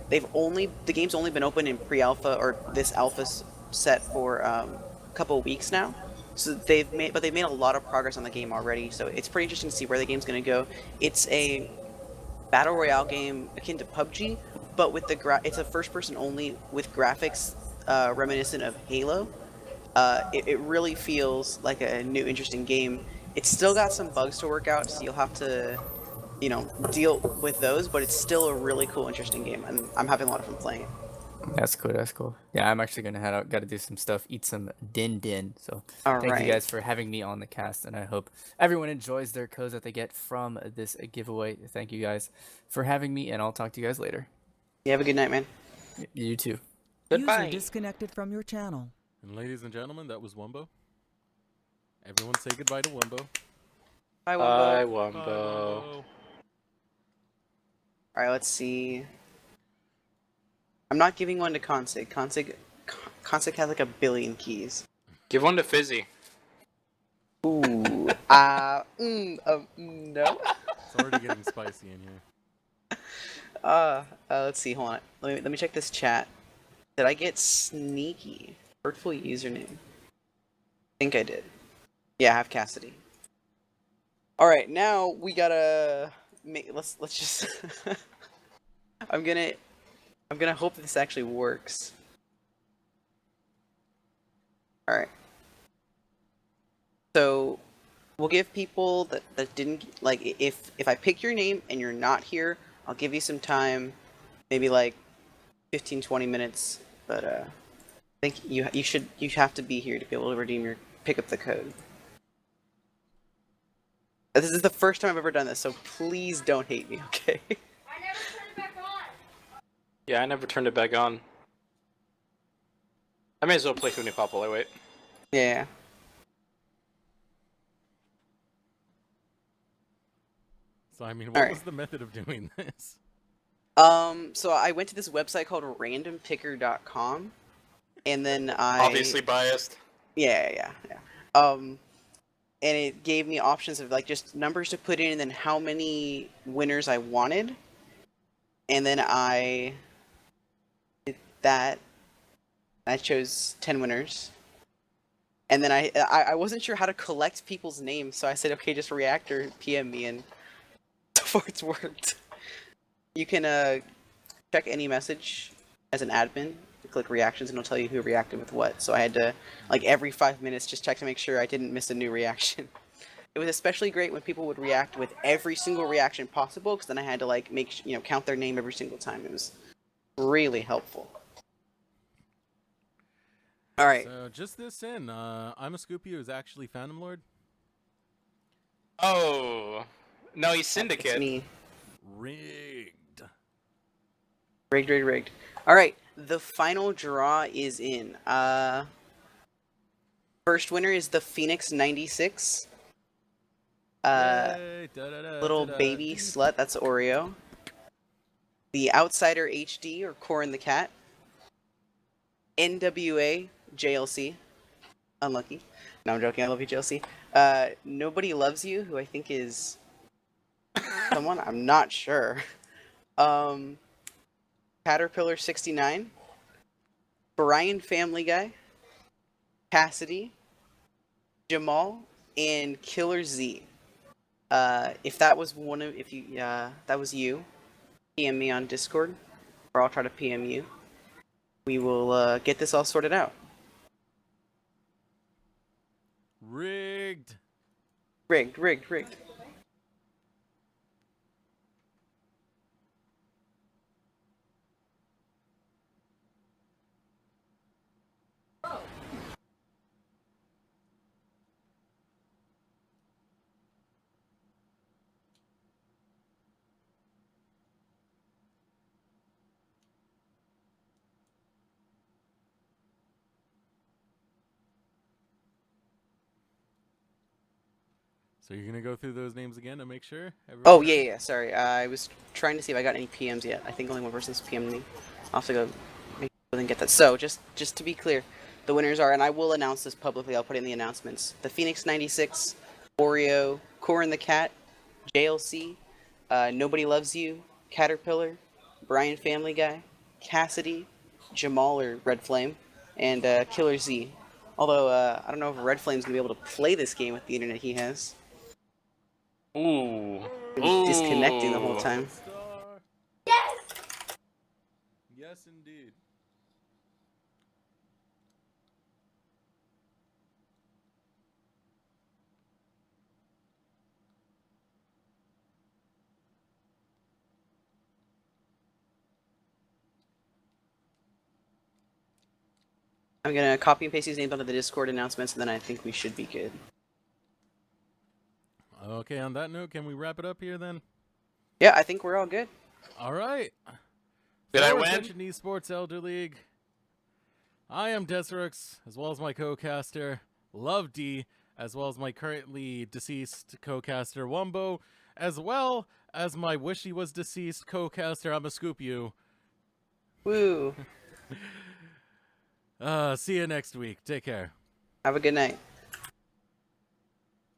the game's only been open in pre-alpha or this alpha set for a couple of weeks now. So they've made a lot of progress on the game already. So it's pretty interesting to see where the game's going to go. It's a battle royale game akin to PUBG, but with it's a first person only with graphics reminiscent of Halo. It really feels like a new interesting game. It's still got some bugs to work out, so you'll have to, deal with those, but it's still a really cool, interesting game, and I'm having a lot of fun playing it. That's cool. Yeah, I'm actually gonna head out. Got to do some stuff, eat some din. So All thank right. you guys for having me on the cast, and I hope everyone enjoys their codes that they get from this giveaway. Thank you guys for having me, and I'll talk to you guys later. You have a good night, man. You too. Goodbye. User disconnected from your channel. And ladies and gentlemen, that was Wumbo. Everyone say goodbye to Wumbo. Bye, Wumbo. Bye, Bye, Wumbo. Wumbo. Alright, let's see. I'm not giving one to Consig. Consig has like 1 billion keys. Give one to Fizzy. Ooh. No. It's already getting spicy in here. Let's see, hold on. Let me check this chat. Did I get sneaky? Hurtful username. I think I did. Yeah, I have Cassidy. Alright, now we gotta let's just I'm gonna hope that this actually works. Alright. So we'll give people that didn't if I pick your name and you're not here, I'll give you some time, maybe 15-20 minutes, but I think you have to be here to be able to pick up the code. This is the first time I've ever done this, so please don't hate me, okay? Yeah, I never turned it back on. I may as well play Hunipop while I wait. Yeah. So I mean, All what right. was the method of doing this? So I went to this website called randompicker.com, and then Obviously biased. Yeah. And it gave me options of like just numbers to put in and then how many winners I wanted. And then I did that. I chose 10 winners. And then I wasn't sure how to collect people's names, so I said, okay, just react or PM me, and so far it's worked. You can check any message as an admin, click reactions, and it'll tell you who reacted with what. So I had to, like, every 5 minutes just check to make sure I didn't miss a new reaction. It was especially great when people would react with every single reaction possible, because then I had to like count their name every single time. It was really helpful. All right. So just this in, I'm a Scoopy who's actually Phantom Lord. Oh, no, he's Syndicate. It's me. Rigged. Rigged. All right. The final draw is in. First winner is the Phoenix 96. Yay, Little baby slut. That's Oreo. The Outsider HD or Corin the Cat. NWA JLC. Unlucky. No, I'm joking. I love you, JLC. Nobody Loves You, who I think is someone. I'm not sure. Caterpillar 69. Brian Family Guy. Cassidy. Jamal. And Killer Z. If that was that was you, PM me on Discord, or I'll try to PM you. We will get this all sorted out. Rigged. Rigged. So you're gonna go through those names again to make sure? Oh yeah. Sorry, I was trying to see if I got any PMs yet. I think only one person's PM'd me. I'll have to go make sure and get that. So just to be clear, the winners are, and I will announce this publicly. I'll put it in the announcements. The Phoenix 96, Oreo, Corin the Cat, JLC, Nobody Loves You, Caterpillar, Brian Family Guy, Cassidy, Jamal or Red Flame, and Killer Z. Although I don't know if Red Flame's gonna be able to play this game with the internet he has. Ooh. Been disconnecting the whole time. Yes, indeed. I'm gonna copy and paste these names onto the Discord announcements, and then I think we should be good. Okay, on that note, can we wrap it up here then? Yeah, I think we're all good. All right. Did I For win? Ascension eSports Elder League, I am Decerux, as well as my co-caster, LoveDi, as well as my currently deceased co-caster, Wumbo, as well as my wish he was deceased co-caster, I'm a Scoop You. Woo! See you next week. Take care. Have a good night.